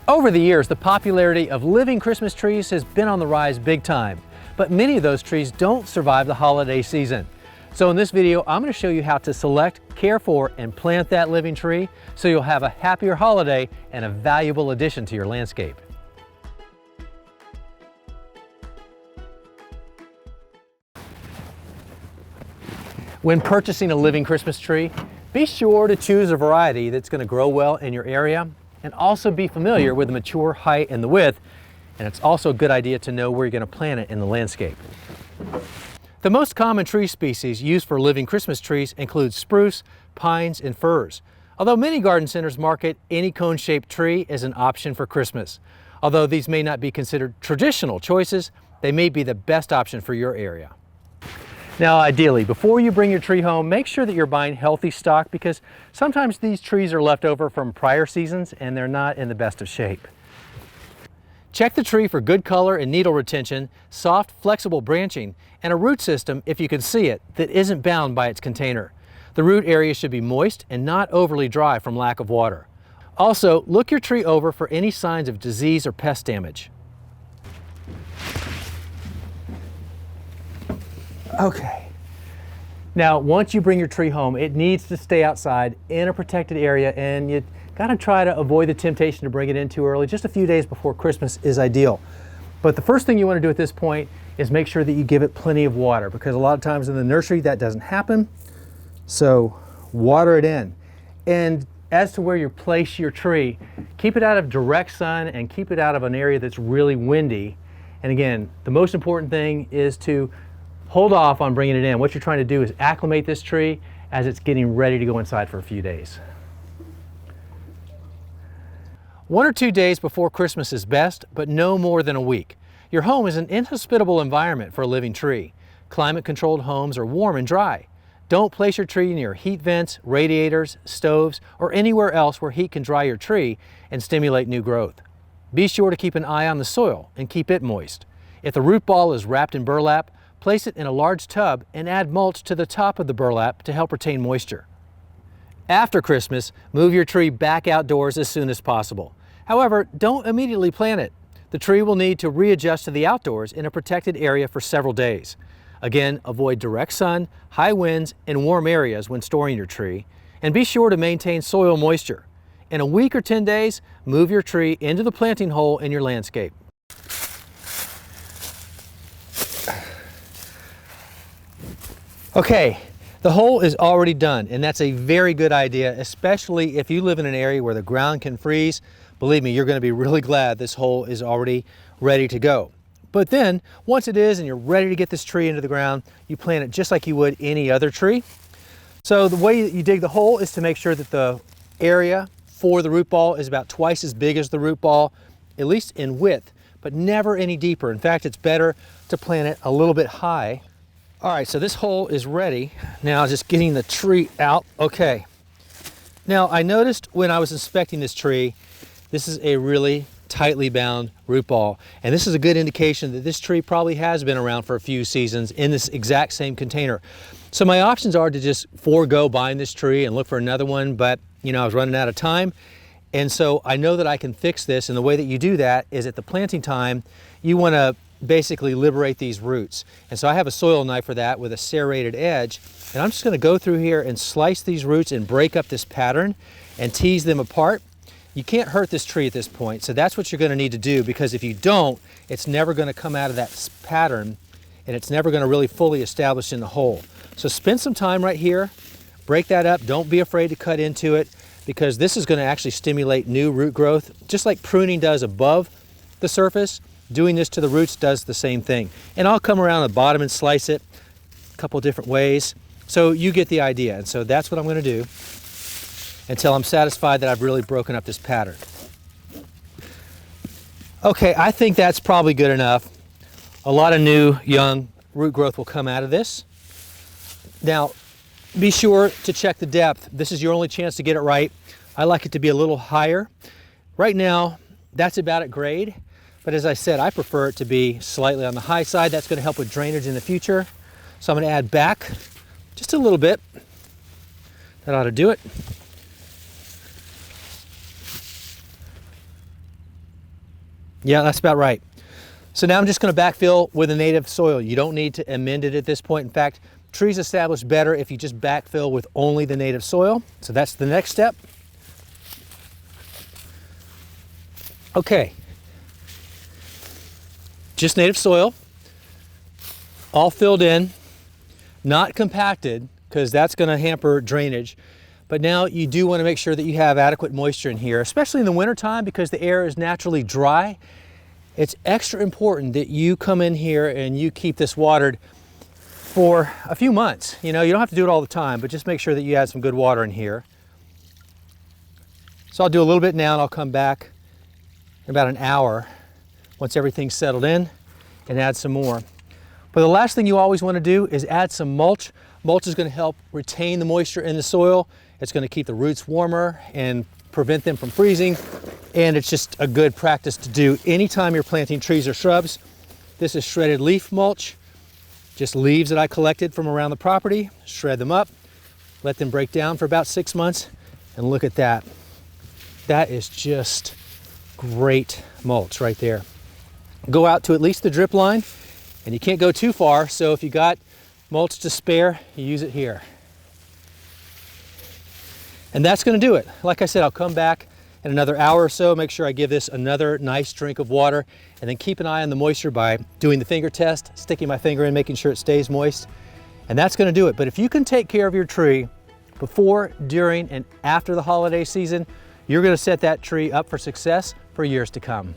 Over the years, the popularity of living Christmas trees has been on the rise big time, but many of those trees don't survive the holiday season. So in this video, I'm going to show you how to select, care for, and plant that living tree so you'll have a happier holiday and a valuable addition to your landscape. When purchasing a living Christmas tree, be sure to choose a variety that's going to grow well in your area and also be familiar with the mature height and the width. And it's also a good idea to know where you're going to plant it in the landscape. The most common tree species used for living Christmas trees include spruce, pines, and firs. Although many garden centers market any cone-shaped tree as an option for Christmas. Although these may not be considered traditional choices, they may be the best option for your area. Now, ideally, before you bring your tree home, make sure that you're buying healthy stock because sometimes these trees are left over from prior seasons and they're not in the best of shape. Check the tree for good color and needle retention, soft, flexible branching, and a root system, if you can see it, that isn't bound by its container. The root area should be moist and not overly dry from lack of water. Also, look your tree over for any signs of disease or pest damage. Okay. Now, once you bring your tree home, it needs to stay outside in a protected area, and you gotta try to avoid the temptation to bring it in too early. Just a few days before Christmas is ideal. But the first thing you want to do at this point is make sure that you give it plenty of water, because a lot of times in the nursery that doesn't happen. So water it in. And as to where you place your tree, keep it out of direct sun and keep it out of an area that's really windy. And again, the most important thing is to hold off on bringing it in. What you're trying to do is acclimate this tree as it's getting ready to go inside for a few days. 1 or 2 days before Christmas is best, but no more than a week. Your home is an inhospitable environment for a living tree. Climate-controlled homes are warm and dry. Don't place your tree near heat vents, radiators, stoves, or anywhere else where heat can dry your tree and stimulate new growth. Be sure to keep an eye on the soil and keep it moist. If the root ball is wrapped in burlap, place it in a large tub and add mulch to the top of the burlap to help retain moisture. After Christmas, move your tree back outdoors as soon as possible. However, don't immediately plant it. The tree will need to readjust to the outdoors in a protected area for several days. Again, avoid direct sun, high winds, and warm areas when storing your tree, and be sure to maintain soil moisture. In a week or 10 days, move your tree into the planting hole in your landscape. Okay, the hole is already done, and that's a very good idea, especially if you live in an area where the ground can freeze. Believe me, you're going to be really glad this hole is already ready to go. But then, once it is and you're ready to get this tree into the ground, you plant it just like you would any other tree. So the way that you dig the hole is to make sure that the area for the root ball is about twice as big as the root ball, at least in width, but never any deeper. In fact, it's better to plant it a little bit high. All right, so this hole is ready. Now just getting the tree out. Okay. Now I noticed when I was inspecting this tree, this is a really tightly bound root ball. And this is a good indication that this tree probably has been around for a few seasons in this exact same container. So my options are to just forego buying this tree and look for another one, but you know, I was running out of time. And so I know that I can fix this, and the way that you do that is at the planting time, you want to basically liberate these roots. And so I have a soil knife for that with a serrated edge, and I'm just going to go through here and slice these roots and break up this pattern and tease them apart. You can't hurt this tree at this point, so that's what you're going to need to do, because if you don't, it's never going to come out of that pattern and it's never going to really fully establish in the hole. So spend some time right here, break that up. Don't be afraid to cut into it, because this is going to actually stimulate new root growth, just like pruning does above the surface. Doing this to the roots does the same thing. And I'll come around the bottom and slice it a couple different ways. So you get the idea. And so that's what I'm going to do until I'm satisfied that I've really broken up this pattern. Okay, I think that's probably good enough. A lot of new young root growth will come out of this. Now, be sure to check the depth. This is your only chance to get it right. I like it to be a little higher. Right now, that's about at grade. But as I said, I prefer it to be slightly on the high side. That's going to help with drainage in the future. So I'm going to add back just a little bit. That ought to do it. Yeah, that's about right. So now I'm just going to backfill with a native soil. You don't need to amend it at this point. In fact, trees establish better if you just backfill with only the native soil. So that's the next step. Okay, just native soil, all filled in, not compacted, because that's going to hamper drainage. But now you do want to make sure that you have adequate moisture in here, especially in the wintertime because the air is naturally dry. It's extra important that you come in here and you keep this watered for a few months. You know, you don't have to do it all the time, but just make sure that you add some good water in here. So I'll do a little bit now and I'll come back in about an hour once everything's settled in and add some more. But the last thing you always want to do is add some mulch. Mulch is going to help retain the moisture in the soil. It's going to keep the roots warmer and prevent them from freezing. And it's just a good practice to do anytime you're planting trees or shrubs. This is shredded leaf mulch, just leaves that I collected from around the property. Shred them up, let them break down for about 6 months, and look at that. That is just great mulch right there. Go out to at least the drip line, and you can't go too far, so if you got mulch to spare, you use it here. And that's going to do it. Like I said, I'll come back in another hour or so, make sure I give this another nice drink of water, and then keep an eye on the moisture by doing the finger test, sticking my finger in, making sure it stays moist. And that's going to do it. But if you can take care of your tree before, during, and after the holiday season, you're going to set that tree up for success for years to come.